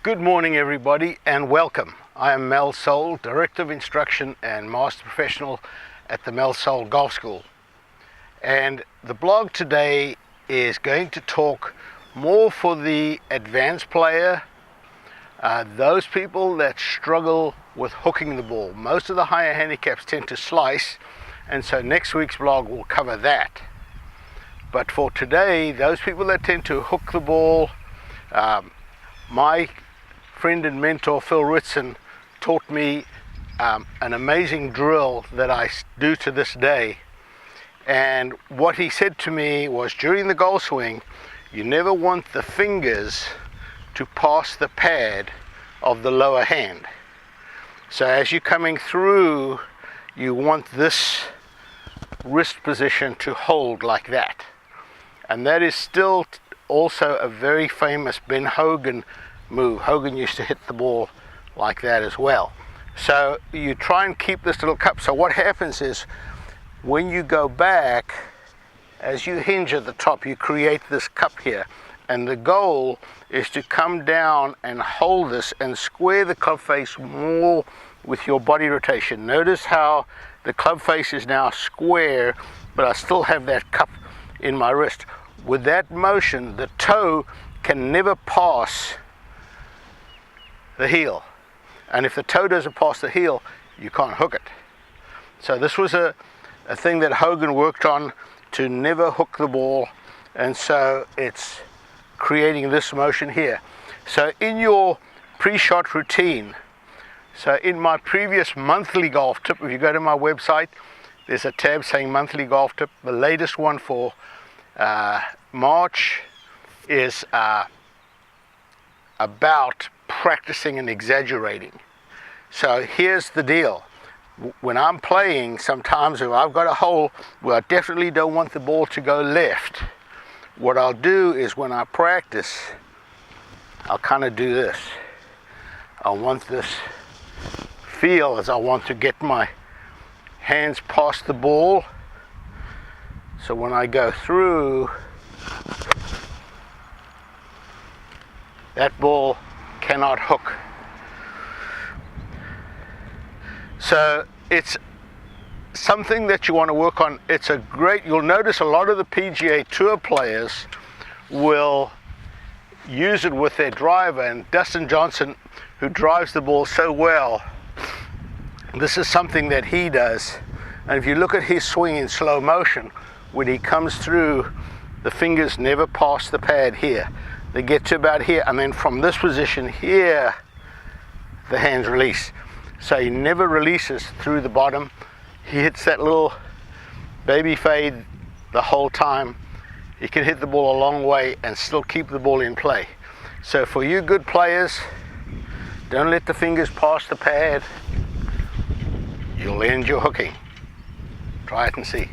Good morning everybody and welcome. I am Mel Soul, Director of Instruction and Master Professional at the Mel Soul Golf School. And the blog today is going to talk more for the advanced player, those people that struggle with hooking the ball. Most of the higher handicaps tend to slice, and so next week's blog will cover that. But for today, those people that tend to hook the ball, my friend and mentor Phil Ritson taught me an amazing drill that I do to this day. And what he said to me was, during the golf swing, you never want the fingers to pass the pad of the lower hand. So as you're coming through, you want this wrist position to hold like that. And that is still also a very famous Ben Hogan move. Hogan used to hit the ball like that as well. So you try and keep this little cup. So what happens is, when you go back, as you hinge at the top, you create this cup here, and the goal is to come down and hold this and square the club face more with your body rotation. Notice how the club face is now square, but I still have that cup in my wrist. With that motion, the toe can never pass the heel, and if the toe doesn't pass the heel, you can't hook it. So this was a thing that Hogan worked on, to never hook the ball, and so it's creating this motion here. So in your pre-shot routine, so in my previous monthly golf tip, if you go to my website, there's a tab saying monthly golf tip. The latest one for March is about practicing and exaggerating. So here's the deal. When I'm playing, sometimes if I've got a hole where I definitely don't want the ball to go left, what I'll do is, when I practice, I'll kind of do this. I want this feel as I want to get my hands past the ball. So when I go through, that ball cannot hook. So it's something that you want to work on. It's a great, you'll notice a lot of the PGA Tour players will use it with their driver, and Dustin Johnson, who drives the ball so well, this is something that he does. And if you look at his swing in slow motion, when he comes through, the fingers never pass the pad here. They get to about here, and then from this position here, the hands release. So he never releases through the bottom. He hits that little baby fade the whole time. He can hit the ball a long way and still keep the ball in play. So for you good players, don't let the fingers pass the pad. You'll end your hooking. Try it and see.